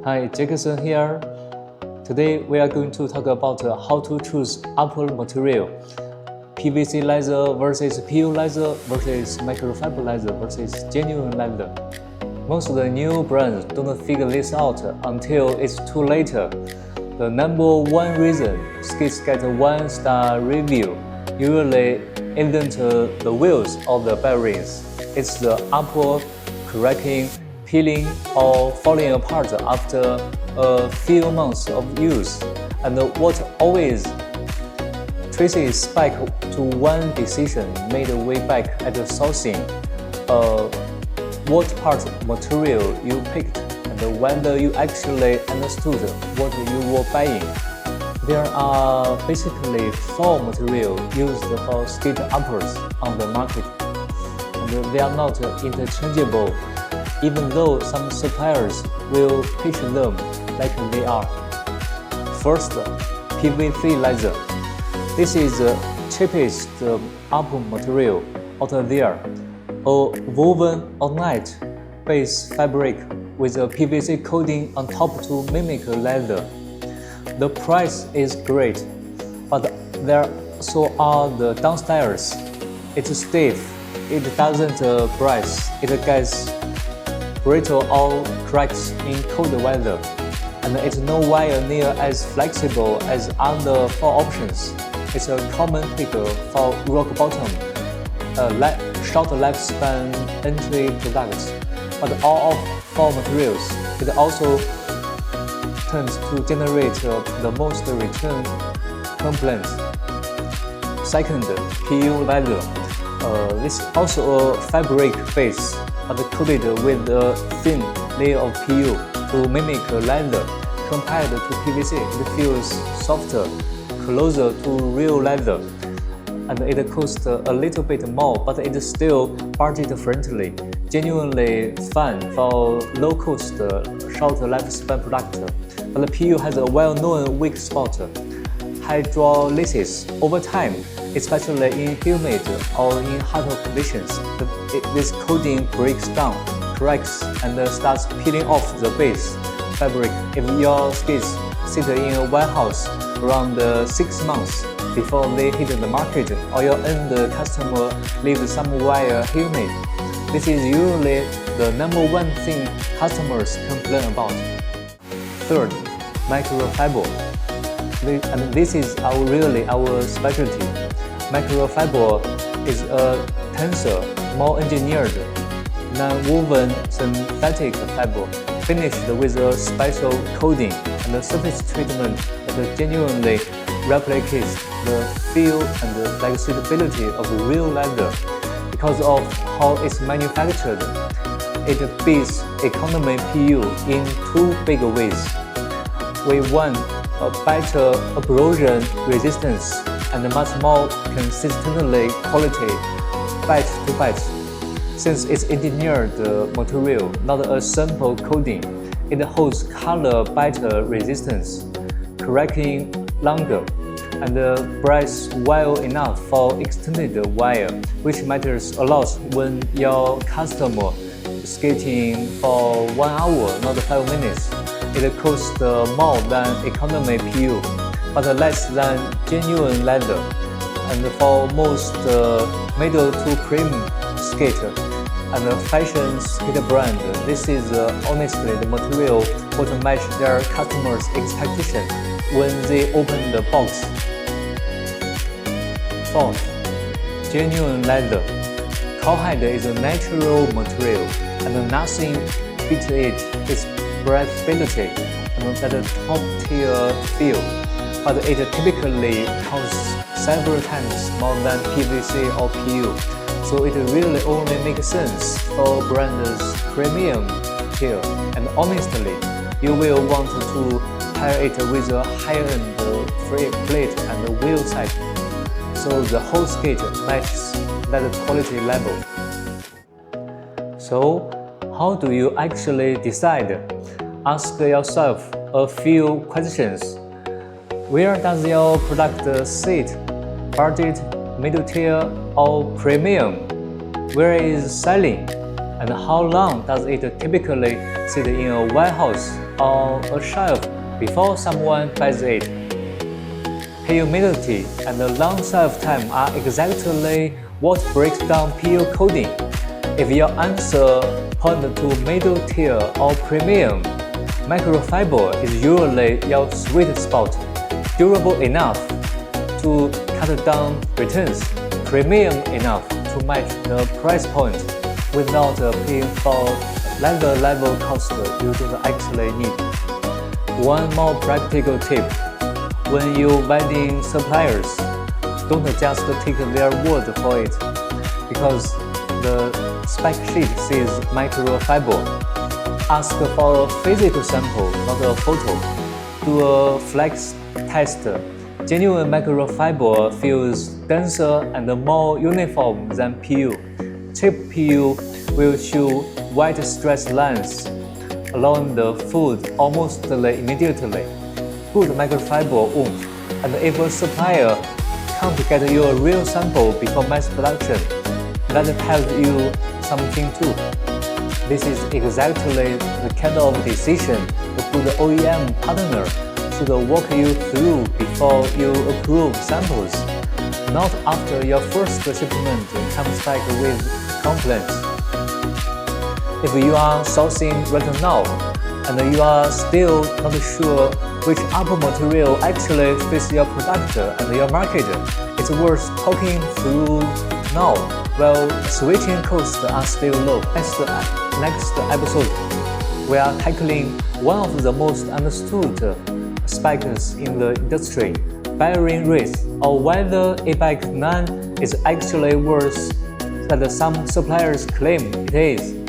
Hi, Jackson here. Today we are going to talk about how to choose upper material. PVC leather versus PU leather versus microfiber leather versus genuine leather. Most of the new brands don't figure this out until it's too late. The number one reason skis get a 1-star review usually isn't the wheels or the bearings. It's the upper cracking, peeling, or falling apart after a few months of use. And what always traces back to one decision made way back at the sourcing. What part of material you picked and whether you actually understood what you were buying. There are basically 4 materials used for skate uppers on the market, and they are not interchangeable, even though some suppliers will pitch them like they are. First, PVC leather. This is the cheapest upper material out there, a woven all-night base fabric with a PVC coating on top to mimic leather. The price is great, but there also are the downsides. It's stiff, it doesn't brace, it gets brittle or cracks in cold weather, and it's nowhere near as flexible as other 4 options. It's a common pick for rock bottom, short lifespan entry products, but all of 4 materials, it also tends to generate the most return complaints. Second, PU leather. This is also a fabric base, but coated with a thin layer of PU to mimic leather. Compared to PVC, it feels softer, closer to real leather, and it costs a little bit more, but it's still budget-friendly, genuinely fun for low-cost, short lifespan product. But the PU has a well-known weak spot, hydrolysis. Over time, especially in humid or in hotter conditions, this coating breaks down, cracks, and starts peeling off the base fabric. If your skis sit in a warehouse around 6 months before they hit the market, or your end customer lives somewhere humid, this is usually the number one thing customers complain about. Third, microfiber. And this is really our specialty. Microfiber is a denser, more engineered, non-woven synthetic fiber, finished with a special coating and a surface treatment that genuinely replicates the feel and the flexibility of real leather. Because of how it's manufactured, it beats economy PU in 2 big ways. We won a better abrasion resistance and much more consistently quality batch to batch. Since it's engineered material, not a simple coating, it holds color better resistance, cracking longer, and breathes well enough for extended wear, which matters a lot when your customer is skating for 1 hour, not 5 minutes. It costs more than economy PU, but less than genuine leather. And for most middle to premium skater and fashion skate brand, this is honestly the material would match their customers' expectation when they open the box. Fourth, genuine leather. Cowhide is a natural material, and nothing beats it. Its breathability and that top-tier feel, but it typically costs several times more than PVC or PU, so it really only makes sense for brands' premium tier. And honestly, you will want to pair it with a higher-end plate and wheel set, so the whole skate matches that quality level. So, how do you actually decide? Ask yourself a few questions. Where does your product sit? Budget, middle tier, or premium? Where is selling? and how long does it typically sit in a warehouse or a shelf before someone buys it? Humidity and the long shelf time are exactly what breaks down PU coating. If your answer points to middle tier or premium, microfiber is usually your sweet spot. Durable enough to cut down returns, premium enough to match the price point without paying for leather level cost you don't actually need. One more practical tip: when you vetting suppliers, don't just take their word for it, because the spec sheet says microfiber. Ask for a physical sample, not a photo. Do a flex test. Genuine microfiber feels denser and more uniform than PU. Cheap PU will show white stress lines along the food almost immediately. Good microfiber won't, and if a supplier can't get you a real sample before mass production, that tells you something too. This is exactly the kind of decision a good OEM partner should walk you through before you approve samples, not after your first shipment comes back with complaints. If you are sourcing right now and you are still not sure which upper material actually fits your product and your market, it's worth talking through now while switching costs are still low. Next episode, we are tackling one of the most understood specs in the industry, bearing rates, or whether ABAC 9 is actually worse than some suppliers claim it is.